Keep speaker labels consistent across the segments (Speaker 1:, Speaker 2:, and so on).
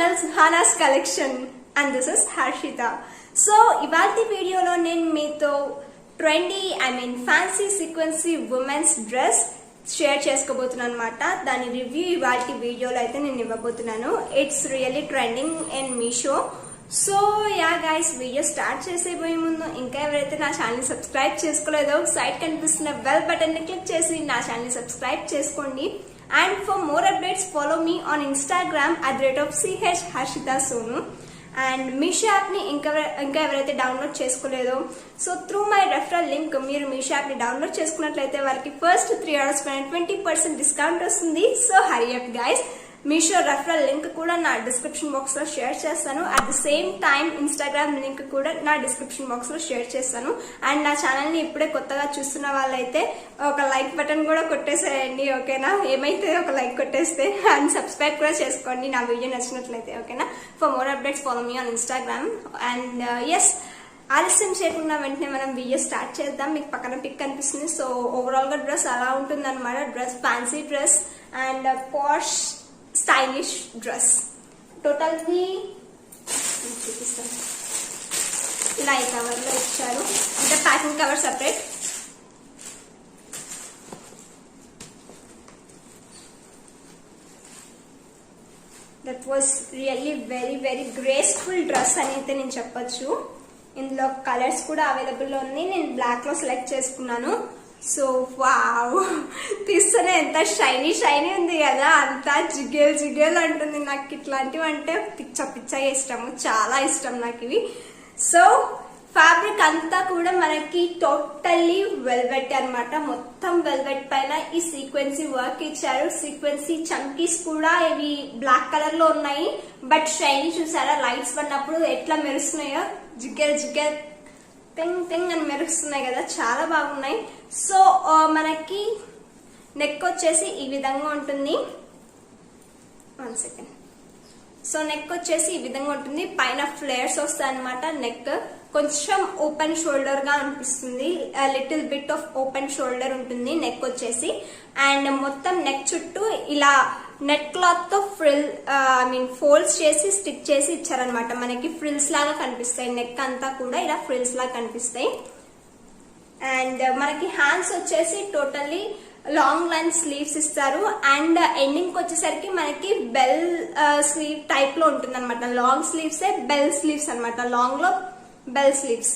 Speaker 1: channel Suhana's collection and this is Harshita. So ఇవాల్టి వీడియోలో నేను మీతో trendy fancy sequence women's dress share చేసుకోబోతున్నాను అన్నమాట. దాని రివ్యూ ఇవాల్టి వీడియోలో అయితే నేను ఇవ్వబోతున్నాను. It's really trending in Meesho. So yeah guys, video start చేసేపోయే ముందు ఇంకా ఎవరైతే నా ఛానల్ సబ్స్క్రైబ్ చేసుకోలేదో సైడ్ కనిపిస్తున్న బెల్ బటన్ ని క్లిక్ చేసి నా ఛానల్ సబ్స్క్రైబ్ చేసుకోండి. And for more updates, follow me on Instagram @CHHarshitaSonu. And Meesho app ని ఇంకా ఎవరైతే డౌన్లోడ్ చేసుకోలేదో, so through my referral link మీరు మీషో యాప్ ని డౌన్లోడ్ చేసుకున్నట్లయితే వారికి ఫస్ట్ 3 orders పైన 20% డిస్కౌంట్ వస్తుంది. So hurry up guys. Meesho referral link కూడా నా డిస్క్రిప్షన్ బాక్స్ లో షేర్ చేస్తాను. At the same time Instagram link కూడా నా డిస్క్రిప్షన్ బాక్స్ లో షేర్ చేస్తాను. అండ్ నా ఛానల్ ని ఇప్పుడే కొత్తగా చూస్తున్న వాళ్ళైతే ఒక లైక్ బటన్ కూడా కొట్టేసేయండి, ఓకేనా? ఏమైతే ఒక లైక్ కొట్టేస్తే అండ్ సబ్స్క్రైబ్ కూడా చేసుకోండి నా వీడియో నచ్చినట్లయితే, ఓకేనా? For more updates follow me on Instagram. And yes, ఆలస్యం చేయకుండా వెంటనే మనం వీడియో స్టార్ట్ చేద్దాం. మీకు పక్కన పిక్ కనిపిస్తుంది. సో ఓవరాల్ గా డ్రెస్ అలా ఉంటుంది అనమాట. Dress fancy dress and posh stylish dress. టోటల్గా చూపిస్తాను. ఇలా ఈ కవర్ లో ఇచ్చారు, అంటే packing cover separate. That was really very very graceful dress అని అయితే నేను చెప్పొచ్చు. ఇందులో కలర్స్ కూడా అవైలబుల్ లో ఉంది. నేను బ్లాక్ లో సెలెక్ట్ చేసుకున్నాను. సో వావ్, తీస్తేనే ఎంత షైనీ షైనీ ఉంది కదా, అంతా జిగేల్ జిగేల్ అంటుంది. నాకు ఇట్లాంటివి అంటే పిచ్చగా ఇష్టము, చాలా ఇష్టం నాకు ఇవి. సో ఫ్యాబ్రిక్ అంతా కూడా మనకి టోటల్లీ వెల్వెట్ అన్నమాట. మొత్తం వెల్వెట్ పైన ఈ సీక్వెన్సీ వర్క్ ఇచ్చారు. సీక్వెన్సీ చంకీస్ కూడా ఇవి బ్లాక్ కలర్ లో ఉన్నాయి, బట్ షైనీ చూసారా, లైట్స్ పడినప్పుడు ఎట్లా మెరుస్తున్నాయో, జిగేల్ జిగేల్ టింగ్ టింగ్ అని మెరుస్తున్నాయి కదా, చాలా బాగున్నాయి. సో మనకి నెక్ వచ్చేసి ఈ విధంగా ఉంటుంది. 1 సెకండ్. సో నెక్ వచ్చేసి ఈ విధంగా ఉంటుంది. పైన ఫ్లేర్స్ వస్తాయి అనమాట. నెక్ కొంచెం ఓపెన్ షోల్డర్ గా అనిపిస్తుంది, little bit of open shoulder ఉంటుంది నెక్ వచ్చేసి. అండ్ మొత్తం నెక్ చుట్టూ ఇలా నెట్ క్లాత్ తో ఫోల్డ్స్ చేసి స్టిచ్ చేసి ఇచ్చారనమాట. మనకి ఫ్రిల్స్ లాగా కనిపిస్తాయి. నెక్ అంతా కూడా ఇలా ఫ్రిల్స్ లాగా కనిపిస్తాయి. అండ్ మనకి హ్యాండ్స్ వచ్చేసి టోటల్లీ లాంగ్ లెంత్ స్లీవ్స్ ఇస్తారు. అండ్ ఎండింగ్ వచ్చేసరికి మనకి బెల్ స్లీవ్ టైప్ లో ఉంటుంది అనమాట. లాంగ్ స్లీవ్స్ బెల్ స్లీవ్స్ అనమాట. లాంగ్ లో బెల్ స్లీవ్స్.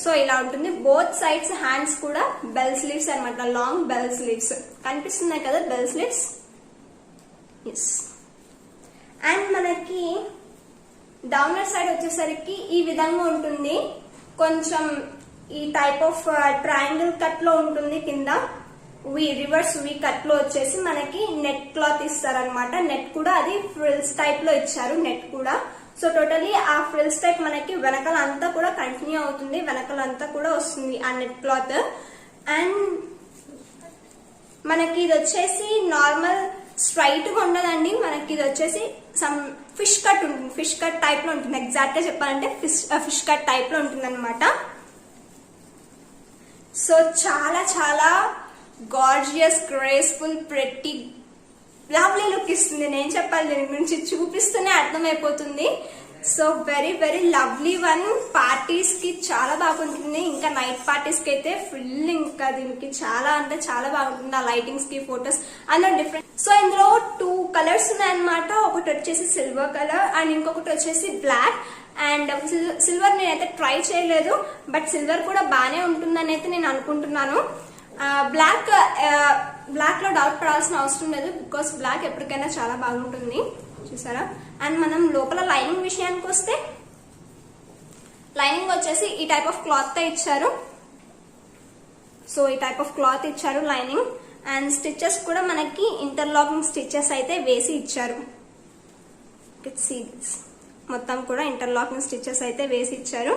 Speaker 1: సో ఇలా ఉంటుంది. బోత్ సైడ్స్ హ్యాండ్స్ కూడా బెల్ స్లీవ్స్ అనమాట. లాంగ్ బెల్ స్లీవ్స్ కనిపిస్తున్నాయి కదా, బెల్ స్లీవ్స్. ఎస్. అండ్ మనకి డౌనర్ సైడ్ వచ్చేసరికి ఈ విధంగా ఉంటుంది. కొంచెం ఈ టైప్ ఆఫ్ ట్రయాంగిల్ కట్ లో ఉంటుంది. కింద రివర్స్ వి కట్ లో వచ్చేసి మనకి నెట్ క్లాత్ ఇస్తారనమాట. నెట్ కూడా అది ఫ్రిల్స్ టైప్ లో ఇచ్చారు, నెట్ కూడా. సో టోటలీ ఆ ఫ్రిల్స్ టైప్ మనకి వెనకాల అంతా కూడా కంటిన్యూ అవుతుంది. వెనకాల అంతా కూడా వస్తుంది ఆ నెట్ క్లాత్. అండ్ మనకి ఇది వచ్చేసి నార్మల్ స్ట్రైట్ గా ఉండదండి. మనకి ఇది వచ్చేసి సమ్ ఫిష్ కట్ ఉంటుంది. ఫిష్ కట్ టైప్ లో ఉంటుంది. ఎగ్జాక్ట్ గా చెప్పాలంటే ఫిష్ కట్ టైప్ లో ఉంటుంది అనమాట. సో చాలా చాలా gorgeous, graceful, pretty, lovely look ఇస్తుంది. నేను చెప్పాలి, దీని గురించి చూపిస్తూనే అర్థమైపోతుంది. So very very lovely one. Parties కి చాలా బాగుంటుంది. ఇంకా నైట్ పార్టీస్ కి అయితే ఫుల్, ఇంకా దీనికి చాలా అంటే చాలా బాగుంటుంది. ఆ లైటింగ్స్ కి, ఫొటోస్ అన్న డిఫరెంట్. సో ఇందులో 2 కలర్స్ ఉన్నాయన్నమాట. ఒకటి వచ్చేసి సిల్వర్ కలర్ అండ్ ఇంకొకటి వచ్చేసి బ్లాక్. అండ్ సిల్వర్ నేనైతే ట్రై చేయలేదు, బట్ సిల్వర్ కూడా బాగానే ఉంటుందని అయితే నేను అనుకుంటున్నాను. బ్లాక్ లో డౌట్ పడాల్సిన అవసరం లేదు, బికాస్ బ్లాక్ ఎప్పటికైనా చాలా బాగుంటుంది. చూసారా? అండ్ మనం లోపల లైనింగ్ విషయానికి వస్తే, లైనింగ్ వచ్చేసి ఈ టైప్ ఆఫ్ క్లాత్ తో ఇచ్చారు. సో ఈ టైప్ ఆఫ్ క్లాత్ ఇచ్చారు లైనింగ్. అండ్ స్టిచెస్ కూడా మనకి ఇంటర్లాకింగ్ స్టిచెస్ అయితే వేసి ఇచ్చారు. మొత్తం కూడా ఇంటర్లాకింగ్ స్టిచెస్ అయితే వేసి ఇచ్చారు.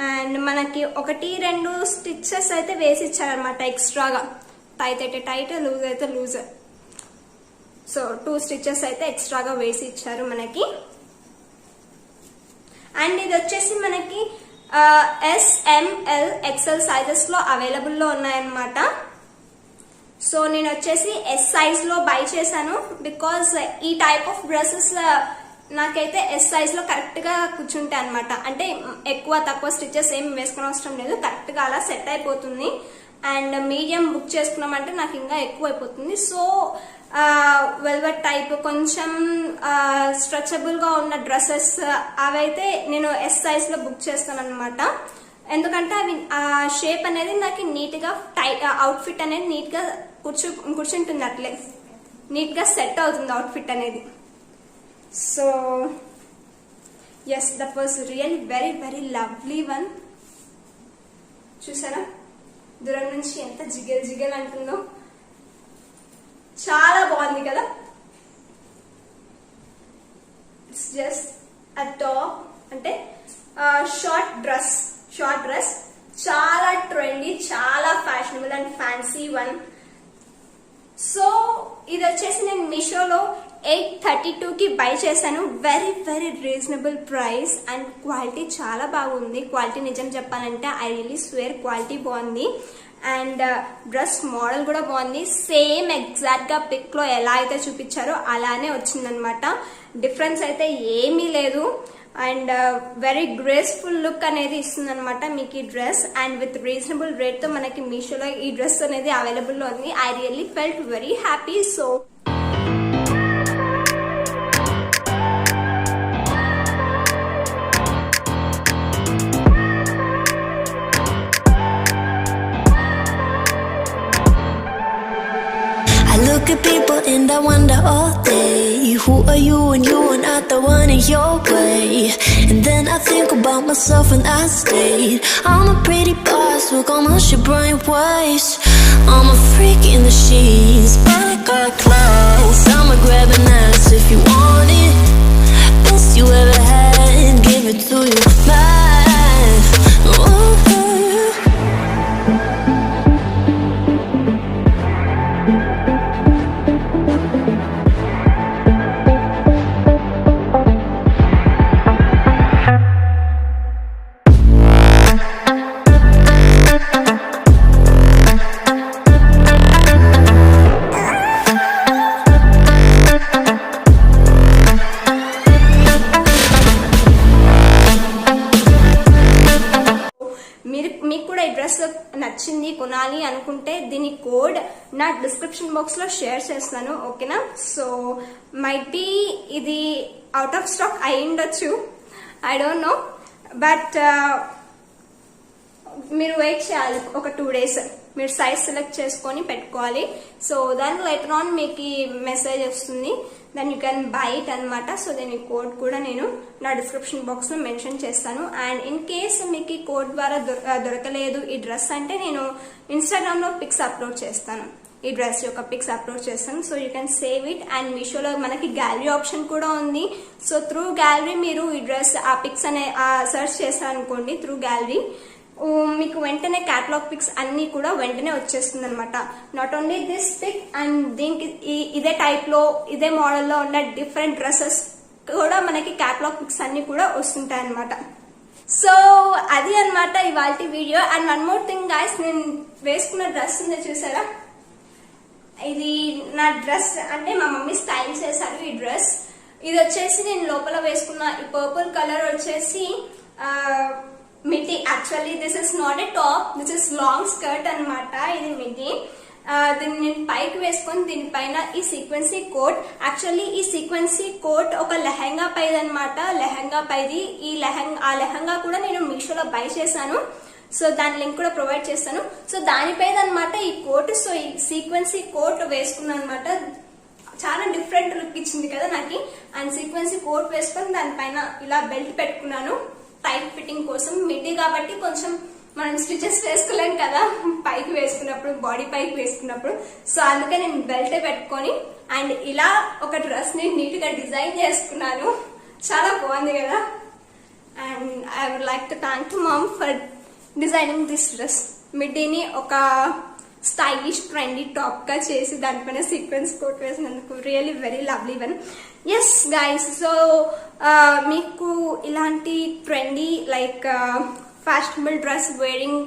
Speaker 1: అండ్ మనకి 1-2 స్టిచెస్ అయితే వేసి ఇచ్చారనమాట ఎక్స్ట్రాగా. టైట్ అయితే టైట్, లూజ్ అయితే లూజ్. సో 2 స్టిచెస్ అయితే ఎక్స్ట్రాగా వేసి ఇచ్చారు మనకి. అండ్ ఇది వచ్చేసి మనకి SML XL సైజెస్ లో అవైలబుల్ లో ఉన్నాయన్నమాట. సో నేను వచ్చేసి ఎస్ సైజ్ లో బై చేశాను బికాజ్ ఈ టైప్ ఆఫ్ డ్రెస్సెస్ నాకైతే ఎస్ సైజ్ లో కరెక్ట్ గా కూర్చుంటాయి అనమాట. అంటే ఎక్కువ తక్కువ స్టిచెస్ ఏం వేసుకునే అవసరం లేదు, కరెక్ట్ గా అలా సెట్ అయిపోతుంది. అండ్ మీడియం బుక్ చేసుకున్నామంటే నాకు ఇంకా ఎక్కువ అయిపోతుంది. సో వెల్వెట్ టైప్ కొంచెం స్ట్రెచబుల్ గా ఉన్న డ్రెస్సెస్ అవైతే నేను ఎస్ సైజ్ లో బుక్ చేస్తాను అనమాట. ఎందుకంటే అవి ఆ షేప్ అనేది నాకు నీట్ గా అవుట్ ఫిట్ అనేది నీట్ గా కూర్చుంటుంది, అట్లే నీట్ గా సెట్ అవుతుంది అవుట్ ఫిట్ అనేది. So yes, that was really very very lovely one. చూసారా దూరం నుంచి ఎంత జిగల్ జిగల్ అంటుందో, చాలా బాగుంది కదా. ఇట్స్ జస్ట్ అ టాప్, అంటే షార్ట్ డ్రెస్ చాలా ట్రెండీ, చాలా fashionable and fancy one. So ఇది వచ్చేసి నేను మీషోలో 832 కి బై చేశాను. Very very reasonable price and quality చాలా బాగుంది. క్వాలిటీ నిజం చెప్పాలంటే ఐ రియలీ స్వేర్ క్వాలిటీ బాగుంది. అండ్ డ్రెస్ మోడల్ కూడా బాగుంది. సేమ్ ఎగ్జాక్ట్ గా పిక్ లో ఎలా అయితే చూపించారో అలానే వచ్చిందనమాట. డిఫరెన్స్ అయితే ఏమీ లేదు. అండ్ వెరీ గ్రేస్ఫుల్ లుక్ అనేది ఇస్తుంది అనమాట మీకు ఈ dress. And with reasonable rate తో మనకి మీషోలో ఈ డ్రెస్ అనేది అవైలబుల్ లో ఉంది. I really felt very happy. So
Speaker 2: look at people and I wonder all day, who are you and you are not the one in your way. And then I think about myself and I stayed. I'm a pretty boss, look on my shit bright waist. I'm a freak in the sheets, but I got class. I'ma grab an ass if you want it. Best you ever had, give it to you back. Oh.
Speaker 1: మీకు కూడా ఈ dress నచ్చింది కొనాలి అనుకుంటే దీని code నా description box లో share చేస్తాను, ఓకేనా. సో మైట్ బి ఇది అవుట్ ఆఫ్ స్టాక్ అయి ఉండొచ్చు, ఐ డోంట్ నో. బట్ మీరు వెయిట్ చేయాలి ఒక 2 days. మీరు సైజ్ సెలెక్ట్ చేసుకొని పెట్టుకోవాలి. సో దాని లెటర్ ఆన్ మీకు మెసేజ్ వస్తుంది, then you can buy it అనమాట. సో దీని కోడ్ కూడా నేను నా డిస్క్రిప్షన్ బాక్స్ లో మెన్షన్ చేస్తాను. అండ్ ఇన్ కేస్ మీకు ఈ కోడ్ ద్వారా దొరకలేదు ఈ డ్రెస్ అంటే నేను ఇన్స్టాగ్రామ్ లో పిక్స్ అప్లోడ్ చేస్తాను, ఈ డ్రెస్ యొక్క పిక్స్ అప్లోడ్ చేస్తాను. So you can save it. And మీషోలో మనకి గ్యాలరీ ఆప్షన్ కూడా ఉంది. సో త్రూ గ్యాలరీ మీరు ఈ డ్రెస్ ఆ పిక్స్ అనే సర్చ్ చేస్తారనుకోండి త్రూ గ్యాలరీ, మీకు వెంటనే క్యాటలాగ్ పిక్స్ అన్ని కూడా వెంటనే వచ్చేస్తుంది అనమాట. Not only this pic, and దీనికి ఇదే టైప్ లో ఇదే మోడల్లో ఉన్న డిఫరెంట్ డ్రెస్సెస్ కూడా మనకి క్యాటలాగ్ పిక్స్ అన్ని కూడా వస్తుంటాయి అనమాట. సో అది అనమాట ఇవాల్టి video. And one more thing guys, నేను వేసుకున్న డ్రెస్ ఉంది చూసారా, ఇది నా డ్రెస్ అంటే మా మమ్మీ స్టైల్ చేశారు ఈ డ్రెస్. ఇది వచ్చేసి నేను లోపల వేసుకున్న ఈ పర్పుల్ కలర్ వచ్చేసి midi. Actually this is not a top, this is long skirt అనమాట. ఇది మిడ్డీ. దీన్ని నేను పైకి వేసుకొని దీనిపైన ఈ సీక్వెన్సీ కోట్. యాక్చువల్లీ ఈ సీక్వెన్సీ కోట్ ఒక లెహంగా పైది అనమాట, లెహంగా పైది. ఆ లెహంగా కూడా నేను మీషోలో బై చేశాను. సో దాని లింక్ కూడా ప్రొవైడ్ చేస్తాను. సో దానిపైన అనమాట ఈ కోట్. సో ఈ సీక్వెన్సీ కోట్ వేసుకున్నాను అనమాట. చాలా డిఫరెంట్ లుక్ ఇచ్చింది కదా నాకు. అండ్ సీక్వెన్సీ కోట్ వేసుకొని దానిపైన ఇలా బెల్ట్ పెట్టుకున్నాను టైట్ ఫిట్టింగ్ కోసం. మిడ్డీ కాబట్టి కొంచెం మనం స్టిచెస్ వేసుకోలేం కదా పైకి వేసుకున్నప్పుడు, బాడీ పైకి వేసుకున్నప్పుడు. సో అందుకే నేను బెల్టే పెట్టుకొని అండ్ ఇలా ఒక డ్రెస్ ని నీట్ గా డిజైన్ చేసుకున్నాను. చాలా బాగుంది కదా. And I would like to thank mom for designing this dress. మిడ్డీని ఒక స్టైలిష్ ట్రెండీ టాప్ గా చేసి దానిపైన సీక్వెన్స్ కోట్ వేసినందుకు really very lovely one. Yes guys, so మీకు ఇలాంటి trendy like fashionable dress wearing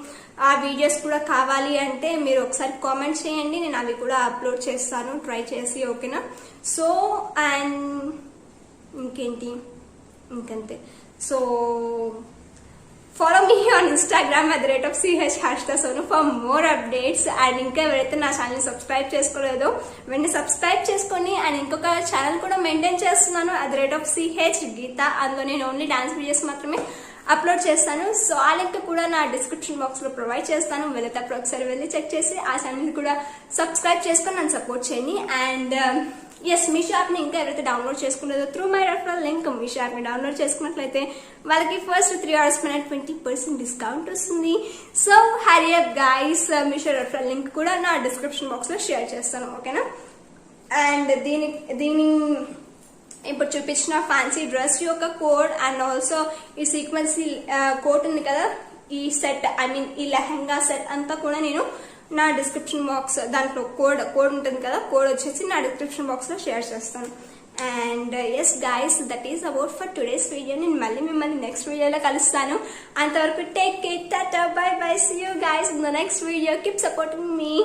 Speaker 1: ఆ వీడియోస్ కూడా కావాలి అంటే మీరు ఒకసారి కామెంట్ చేయండి, నేను అవి కూడా అప్లోడ్ చేస్తాను ట్రై చేసి, ఓకేనా. సో అండ్ ఇంకేంటి, ఇంకంతే. So follow me on Instagram @CH_Sonu for more updates. And ఇంకా ఎవరైతే నా ఛానల్ సబ్స్క్రైబ్ చేసుకోలేదో వెంటనే సబ్స్క్రైబ్ చేసుకొని, అండ్ ఇంకొక ఛానల్ కూడా మెయింటైన్ చేస్తున్నాను @CH గీత. అందులో నేను ఓన్లీ డాన్స్ వీడియోస్ మాత్రమే అప్లోడ్ చేస్తాను. సో ఆ లింక్ కూడా నా డిస్క్రిప్షన్ బాక్స్ లో ప్రొవైడ్ చేస్తాను, వెళ్తే అప్పుడు ఒకసారి వెళ్ళి చెక్ చేసి ఆ ఛానల్ కూడా సబ్స్క్రైబ్ చేసుకొని నన్ను సపోర్ట్ చేయండి. అండ్ ఎస్, మీషో యాప్ ని ఇంకా ఎవరైతే డౌన్లోడ్ చేసుకునేదో through my referral link Meesho app ని డౌన్లోడ్ చేసుకున్నట్లయితే వాళ్ళకి ఫస్ట్ 3 hours పైన 20% డిస్కౌంట్ వస్తుంది. So hurry up guys, Meesho referral link కూడా నా డిస్క్రిప్షన్ బాక్స్ లో షేర్ చేస్తాను, ఓకేనా. అండ్ దీని ఇప్పుడు చూపించిన ఫ్యాన్సీ డ్రెస్ యొక్క కోడ్ అండ్ ఆల్సో ఈ సీక్వెన్సీ కోట్ ఉంది కదా, ఈ సెట్ ఈ లెహంగా సెట్ అంతా కూడా నేను నా డిస్క్రిప్షన్ బాక్స్ దాంట్లో కోడ్ ఉంటుంది కదా, కోడ్ వచ్చేసి నా డిస్క్రిప్షన్ బాక్స్ లో షేర్ చేస్తాను. And yes guys, that is about for today's video. నేను మళ్ళీ మిమ్మల్ని నెక్స్ట్ వీడియోలో కలుస్తాను. అంతవరకు take care, tata, bye bye, see you guys in the next video. Keep supporting me.